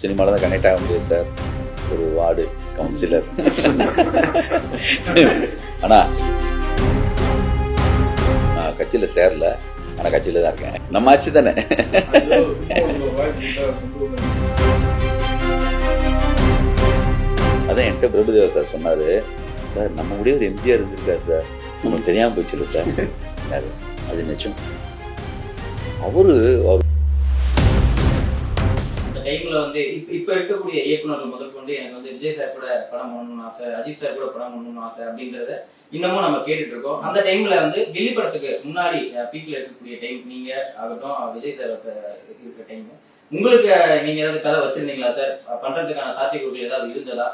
சினிமாவில் தான் கனெக்ட் ஆக முடியாது சார். ஒரு வார்டு கவுன்சிலர். ஆனால் நான் கட்சியில் சேரல, ஆனால் கட்சியில் தான் இருக்கேன். நம்ம ஆட்சி தானே. அதான் என்கிட்ட பிரபுதேவா சார் சொன்னார், சார் நம்ம கூட ஒரு எம்ஜிஆர் இருந்திருக்காரு சார், நமக்கு தெரியாமல் போச்சுல்ல சார். அது நிச்சயம். அவரு டைம்ல வந்து இப்ப இருக்கக்கூடிய இயக்குநர்கள் முதற்கொண்டு எனக்கு வந்து விஜய் சார் கூட படம் பண்ணணும்னு ஆசை, அஜித் சார் கூட படம் பண்ணணும்னு ஆசை அப்படின்றத இன்னமும் நம்ம கேட்டுட்டு இருக்கோம். அந்த டைம்ல வந்து கில்லி படத்துக்கு முன்னாடி பீக்ல இருக்கக்கூடிய டைம் நீங்க ஆகட்டும், விஜய் சார் இருக்க டைம் உங்களுக்கு நீங்க ஏதாவது கதை வச்சிருந்தீங்களா சார்? பண்றதுக்கான சாத்தியக்கூறுகள் ஏதாவது இருந்ததா?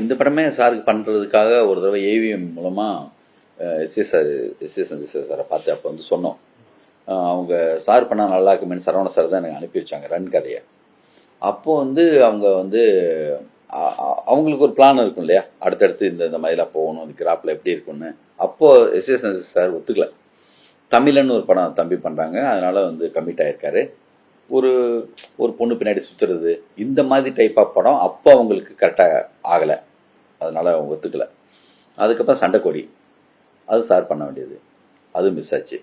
இந்த படமே சாருக்கு பண்றதுக்காக ஒரு தடவை ஏவிஎம் மூலமா எஸ் சஞ்சய் சாரை பார்த்து அப்போ வந்து சொன்னோம். அவங்க சார் பண்ணா நல்லா இருக்குமேனு சரவண சார் தான் எனக்கு அனுப்பி வச்சாங்க ரன் கதையை. அப்போ வந்து அவங்க வந்து அவங்களுக்கு ஒரு பிளான் இருக்கும் இல்லையா, அடுத்தடுத்து இந்த மாதிரிலாம் போகணும், இந்த கிராப்பில் எப்படி இருக்கும்னு. அப்போ எஸ் சஞ்சய் சார் ஒத்துக்கல. தமிழன்னு ஒரு படம் தம்பி பண்றாங்க, அதனால வந்து கமிட் ஆயிருக்காரு. ஒரு ஒரு பொண்ணு பின்னாடி சுத்துறது இந்த மாதிரி டைப் ஆஃப் படம் அப்போ அவங்களுக்கு கரெக்டாக ஆகலை, அதனால அவங்க ஒத்துக்கல. அதுக்கப்புறம் சண்டைக்கோடி, அது சார் பண்ண வேண்டியது, அது மிஸ் ஆச்சு.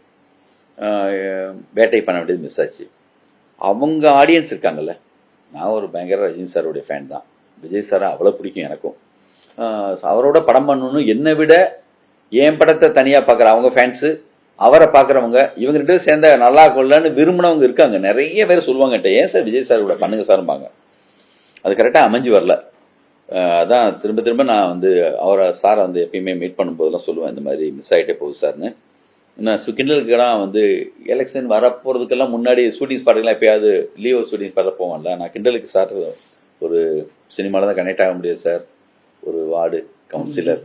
வேட்டை பண்ண வேண்டியது மிஸ் ஆச்சு. அவங்க ஆடியன்ஸ் இருக்காங்கல்ல, நான் ஒரு பயங்கர ரஜினி சாருடைய ஃபேன் தான், விஜய் சாரை அவ்வளோ பிடிக்கும் எனக்கும். அவரோட படம் பண்ணணும்னு என்னை விட என் படத்தை தனியாக பார்க்குற அவங்க ஃபேன்ஸு, அவரை பார்க்குறவங்க, இவங்க ரெண்டு பேரும் சேர்ந்த நல்லா கொள்ளன்னு விரும்பினவங்க இருக்காங்க. நிறைய பேர் சொல்லுவாங்க, ஏன் சார் விஜய் சார் கூட பண்ணுங்க சார்பாங்க. அது கரெக்டாக அமைஞ்சு வரல. அதான் திரும்ப திரும்ப நான் வந்து அவரை சாரை வந்து எப்பயுமே மீட் பண்ணும்போதெல்லாம் சொல்லுவேன், இந்த மாதிரி மிஸ் ஆகிட்டே போகுது சார்னு. நான் கிண்டலுக்கெல்லாம் வந்து எலெக்ஷன் வரப்போகிறதுக்கெல்லாம் முன்னாடி ஷூட்டிங் ஸ்பாட்டுக்கெல்லாம் எப்பயாவது லீவ் ஷூட்டிங் ஸ்பாட்டில் போவான்ல, நான் கிண்டலுக்கு சார் ஒரு சினிமாவில் தான் கனெக்ட் ஆக முடியாது சார், ஒரு வார்டு கவுன்சிலர்.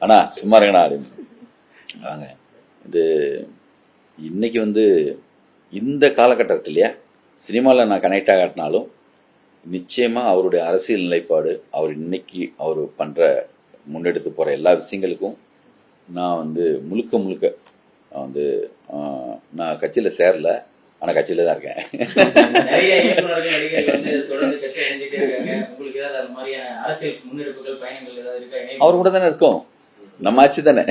ஆனா சும்மா இருக்கணா வாங்க. இது இன்னைக்கு வந்து இந்த காலகட்டத்தில் இல்லையா, சினிமாவில் நான் கனெக்ட் ஆகாட்டினாலும் நிச்சயமாக அவருடைய அரசியல் நிலைப்பாடு, அவர் இன்னைக்கு அவர் பண்ணுற முன்னெடுத்து போகிற எல்லா விஷயங்களுக்கும் நான் வந்து முழுக்க முழுக்க வந்து நான் கட்சியில் சேரல, ஆனால் கட்சியில் தான் இருக்கேன். அவர் கூட தானே இருக்கோம், நம்ம ஆட்சி தானே.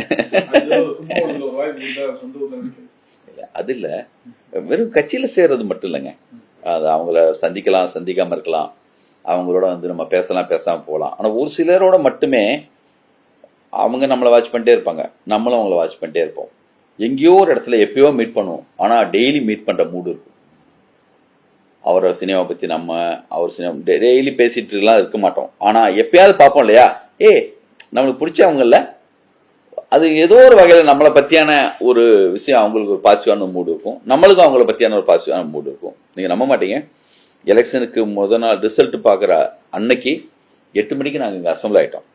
அது இல்லை, வெறும் கட்சியில் சேர்றது மட்டும் இல்லைங்க, அது அவங்கள சந்திக்கலாம், சந்திக்காம இருக்கலாம், அவங்களோட வந்து நம்ம பேசலாம், பேசாமல் போகலாம். ஆனால் ஒரு சிலரோட மட்டுமே அவங்க நம்மளை வாட்ச் பண்ணிட்டே இருப்பாங்க, நம்மளும் அவங்கள வாட்ச் பண்ணிட்டே இருப்போம். எங்கேயோ ஒரு இடத்துல எப்பயோ மீட் பண்ணுவோம், ஆனால் டெய்லி மீட் பண்ணுற மூடு இருக்கும். அவரை சினிமா பற்றி நம்ம அவர் சினிமா டெய்லி பேசிட்டு இருக்க மாட்டோம், ஆனால் எப்பயாவது பார்ப்போம் இல்லையா, நம்மளுக்கு பிடிச்சவங்கள அது ஏதோ ஒரு வகையில் நம்மளை பற்றியான ஒரு விஷயம், அவங்களுக்கு ஒரு பாசிட்டிவான மூடு இருக்கும், நம்மளுக்கும் அவங்கள பற்றியான ஒரு பாசிட்டிவான மூடு இருக்கும். நீங்கள் நம்ப மாட்டீங்க, எலெக்ஷனுக்கு முதல் நாள் ரிசல்ட் பார்க்குற அன்னைக்கு 8 மணிக்கு நாங்கள் இங்கே அசம்பிள் ஆகிட்டோம்.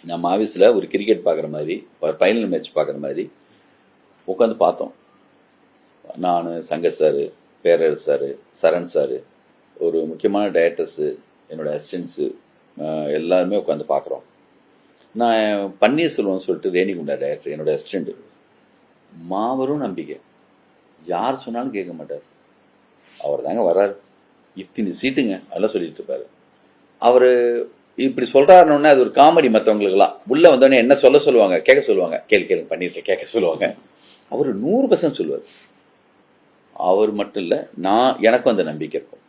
நம்ம ஆஃபீஸில் ஒரு கிரிக்கெட் பார்க்குற மாதிரி, ஒரு ஃபைனல் மேட்ச் பார்க்குற மாதிரி உட்காந்து பார்த்தோம். நான், சங்கர் சார், பேரர் சார், சரண் சார், ஒரு முக்கியமான டைரக்டர்ஸு, என்னோடய அசிஸ்டன்ஸு, எல்லாருமே உட்காந்து பார்க்குறோம். நான் பன்னீர்செல்வம்னு சொல்லிட்டு ரேணிகுண்டா டைரக்டர், என்னோடய அசிஸ்டண்ட்டு, மாபெரும் நம்பிக்கை, யார் சொன்னாலும் கேட்க மாட்டார். அவர் தாங்க வர்றாரு, இத்தனை சீட்டுங்க அதெல்லாம் சொல்லிட்டு இருப்பாரு. அவர் இப்படி சொல்றாருன்னு அது ஒரு காமெடி. மற்றவங்களுக்குலாம் உள்ள வந்தோடனே என்ன சொல்லுவாங்க, கேட்க சொல்லுவாங்க, கேள்வி பண்ணிட்டு கேட்க சொல்லுவாங்க. அவர் 100% சொல்லுவார். அவர் மட்டும் இல்லை, எனக்கும் அந்த நம்பிக்கை இருக்கும்.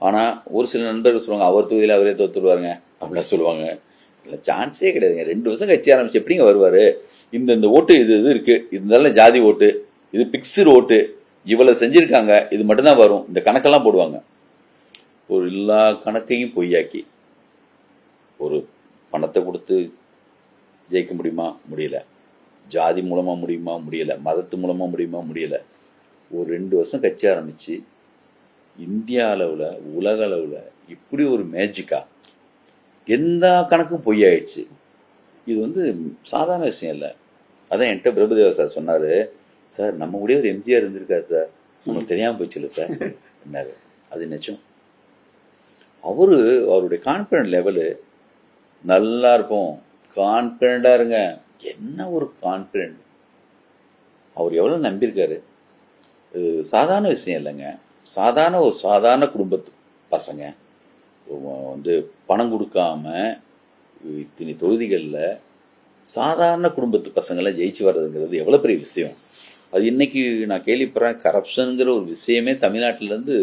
ஆனா ஒரு சில நண்பர்கள் சொல்லுவாங்க, அவர் தொகுதியில் அவரே தோத்துருவாருங்க அப்படிலாம் சொல்லுவாங்க. இல்லை, சான்ஸே கிடையாதுங்க. 2 வருஷம் கட்சி ஆரம்பிச்சு எப்படிங்க வருவாரு? இந்த ஓட்டு இது இருக்கு, இதெல்லாம் ஜாதி ஓட்டு, இது பிக்சர் ஓட்டு, இவ்வளவு செஞ்சிருக்காங்க, இது மட்டும்தான் வரும், இந்த கணக்கெல்லாம் போடுவாங்க. ஒரு எல்லா கணக்கையும் பொய்யாக்கி ஒரு பணத்தை கொடுத்து ஜெயிக்க முடியுமா? முடியல. ஜாதி மூலமா முடியுமா? முடியல. மதத்து மூலமா முடியுமா? முடியல. ஒரு 2 வருஷம் கட்சி ஆரம்பிச்சு இந்தியா அளவுல, உலக அளவுல இப்படி ஒரு மேஜிக்கா எந்த கணக்கும் பொய்யாயிடுச்சு. இது வந்து சாதாரண விஷயம் இல்லை. அதான் என்கிட்ட பிரபுதேவா சார் சொன்னாரு, சார் நம்ம கூட ஒரு எம்ஜிஆர் இருந்திருக்காரு சார், நமக்கு தெரியாம போச்சுல்ல சார் என்னாரு. அது நிச்சயம். அவருடைய கான்பிடன்ட் லெவலு நல்லா இருப்போம். கான்பிடண்டா இருங்க, என்ன ஒரு கான்பிடன்ட், அவர் எவ்வளவு நம்பியிருக்காரு, சாதாரண விஷயம் இல்லைங்க. சாதாரண குடும்பத்து பசங்க வந்து பணம் கொடுக்காம இத்தனை தொகுதிகளில் சாதாரண குடும்பத்து பசங்களை ஜெயிச்சு வர்றதுங்கிறது எவ்வளோ பெரிய விஷயம். அது இன்னைக்கு நான் கேள்விப்படுறேன், கரப்ஷனுங்கிற ஒரு விஷயமே தமிழ்நாட்டிலேருந்து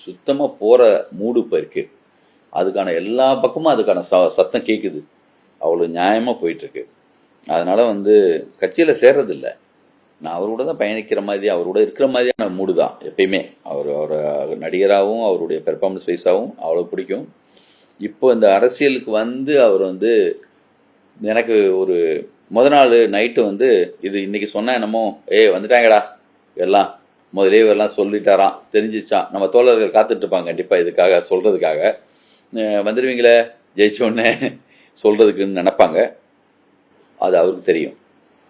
சுத்தமாக போகிற மூடு இப்போ இருக்கு. அதுக்கான எல்லா பக்கமும் அதுக்கான சத்தம் கேட்குது. அவ்வளோ நியாயமாக போயிட்டுருக்கு. அதனால வந்து கட்சியில் சேர்றதில்ல. நான் அவரோட தான் பயணிக்கிற மாதிரி, அவரோட இருக்கிற மாதிரியான மூடு தான் எப்பயுமே. அவர் நடிகராகவும் அவருடைய பெர்ஃபார்மன்ஸ் வைஸாகவும் அவ்வளோ பிடிக்கும். இப்போ இந்த அரசியலுக்கு வந்து அவர் வந்து எனக்கு ஒரு நாள் நைட்டு வந்து இது இன்னைக்கு சொன்னா என்னமோ வந்துட்டாங்கடா எல்லாம் முதலே எல்லாம் சொல்லிட்டாராம், தெரிஞ்சிச்சான். நம்ம தோழர்கள் காத்துட்டு இருப்பாங்க கண்டிப்பா இதுக்காக சொல்றதுக்காக. வந்துடுவீங்களே ஜெயிச்ச உடனே சொல்றதுக்குன்னு நினைப்பாங்க. அது அவருக்கு தெரியும்.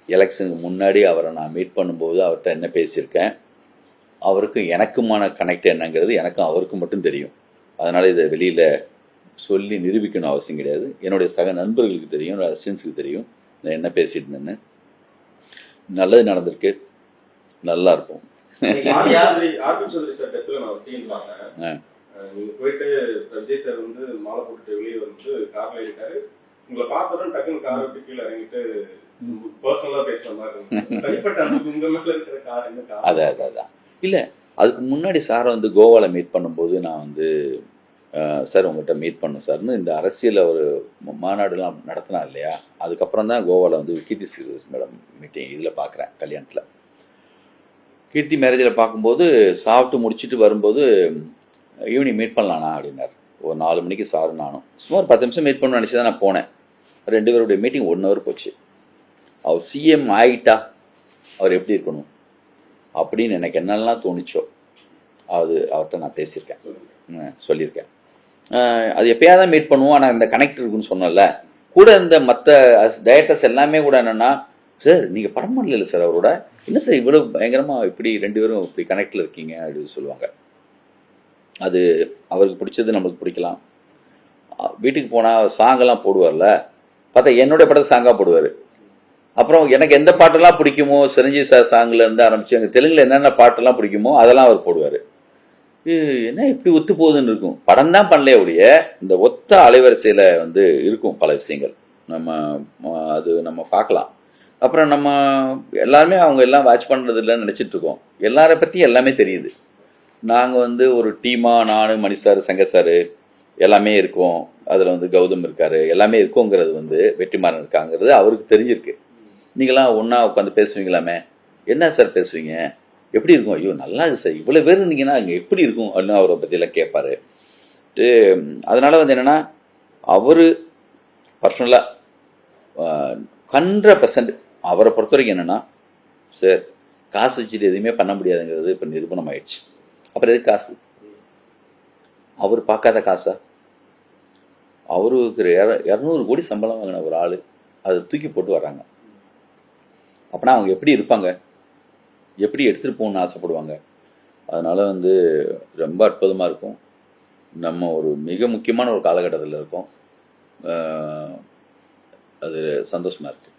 எலெக்ஷனுக்கு முன்னாடி அவரை நான் மீட் பண்ணும்போது அவர்கிட்ட என்ன பேசியிருக்கேன், அவருக்கு எனக்குமான கனெக்ட் என்னங்கிறது எனக்கும் அவருக்கும் மட்டும் தெரியும். அதனால இதை வெளியில சொல்லி நிரூபிக்கணும் அவசியம் கிடையாது. என்னுடைய சக நண்பர்களுக்கு தெரியும், என்னோட அசிஸ்டன்ஸுக்கு தெரியும் நான் என்ன பேசிட்டு இருந்தேன்னு. நல்லது நடந்திருக்கு, நல்லா இருக்கும். நீங்க போயிட்டு விஜய் சார் வந்து மாலை போட்டுட்டு வெளியே வந்து கார்ல இருக்காரு, உங்களை பார்த்ததும் டக்குன்னு காரை விட்டு கீழே இறங்கிட்டு பர்சனலா பேசுற மாதிரி தனிப்பட்ட உங்க மேல இருக்கிற கார் என்ன கார்? அதான் இல்ல, அதுக்கு முன்னாடி சாரை வந்து கோவால மீட் பண்ணும்போது நான் வந்து சார் உங்கள்கிட்ட மீட் பண்ணும் சார்னு இந்த அரசியல் ஒரு மாநாடுலாம் நடத்தினா இல்லையா, அதுக்கப்புறம் தான் கோவாவில் வந்து கீர்த்தி சுரேஷ் மேடம் மீட்டிங் இதில் பார்க்குறேன் கல்யாணத்தில். கீர்த்தி மேரேஜில் பார்க்கும்போது சாப்பிட்டு முடிச்சுட்டு வரும்போது ஈவினிங் மீட் பண்ணலாண்ணா அப்படின்னார். ஒரு 4 மணிக்கு சார் நானும் சுமார் 10 நிமிஷம் மீட் பண்ணணும்னு நினச்சி தான் நான் போனேன். 2 பேருடைய மீட்டிங் 1 hour போச்சு. அவர் சிஎம் ஆகிட்டா அவர் எப்படி இருக்கணும் அப்படின்னு எனக்கு என்னெல்லாம் தோணுச்சோ அது அவர்கிட்ட நான் பேசியிருக்கேன், சொல்லியிருக்கேன். அது எப்பயாவது தான் மீட் பண்ணுவோம், ஆனால் இந்த கனெக்ட் இருக்குன்னு சொன்னல கூட இந்த மற்ற டைரக்டர்ஸ் எல்லாமே கூட என்னென்னா, சார் நீங்கள் படம் பண்ணல சார் அவரோட, என்ன சார் இவ்வளோ பயங்கரமாக இப்படி 2 பேரும் இப்படி கனெக்டில் இருக்கீங்க அப்படின்னு சொல்லுவாங்க. அது அவருக்கு பிடிச்சது நம்மளுக்கு பிடிக்கலாம். வீட்டுக்கு போனால் சாங்கெல்லாம் போடுவார்ல, பார்த்தா என்னுடைய படத்தை சாங்காக போடுவார். அப்புறம் எனக்கு எந்த பாட்டெல்லாம் பிடிக்குமோ, சிரஞ்சீவி சார் சாங்கில் இருந்து ஆரம்பிச்சு அங்கே தெலுங்குல என்னென்ன பாட்டெல்லாம் பிடிக்குமோ அதெல்லாம் அவர் போடுவார். என்ன இப்படி ஒத்து போகுதுன்னு இருக்கும். படம் தான் பண்ணலையே ஒழிய இந்த ஒத்த அலைவரிசையில் வந்து இருக்கும் பல விஷயங்கள் அது நம்ம பார்க்கலாம். அப்புறம் நம்ம எல்லாருமே அவங்க எல்லாம் வாட்ச் பண்ணுறது இல்லைன்னு நினச்சிட்டு இருக்கோம். எல்லாரை பற்றி எல்லாமே தெரியுது. நாங்கள் வந்து ஒரு டீமாக நான், மணி சார், சங்கர் சார் எல்லாமே இருக்கோம். அதில் வந்து கௌதம் இருக்காரு, எல்லாமே இருக்கோங்கிறது வந்து வெற்றிமாறன் இருக்காங்கிறது அவருக்கு தெரிஞ்சிருக்கு. நீங்களாம் ஒன்றா உட்காந்து பேசுவீங்களாமே, என்ன சார் பேசுவீங்க, எப்படி இருக்கும், ஐயோ நல்லா இருக்கு சார், இவ்வளோ பேர் இருந்தீங்கன்னா அங்கே எப்படி இருக்கும் அப்படின்னு அவரை பற்றியெல்லாம் கேட்பாரு. அதனால வந்து என்னென்னா அவர் பர்சனலாக 100% அவரை பொறுத்த வரைக்கும் என்னென்னா, சார் காசு வச்சுட்டு எதுவுமே பண்ண முடியாதுங்கிறது இப்போ நிரூபணம் ஆயிடுச்சு. அப்புறம் எதுக்கு காசு? அவர் பார்க்காத காசா? அவருக்கு 200 கோடி சம்பளம் வாங்கின ஒரு ஆள் அதை தூக்கி போட்டு வர்றாங்க. அப்படின்னா அவங்க எப்படி இருப்பாங்க, எப்படி எடுத்துகிட்டு போகணும்னு ஆசைப்படுவாங்க. அதனால வந்து ரொம்ப அற்புதமாக இருக்கும். நம்ம ஒரு மிக முக்கியமான ஒரு காலகட்டத்தில் இருக்கோம். அது சந்தோஷமாக இருக்குது.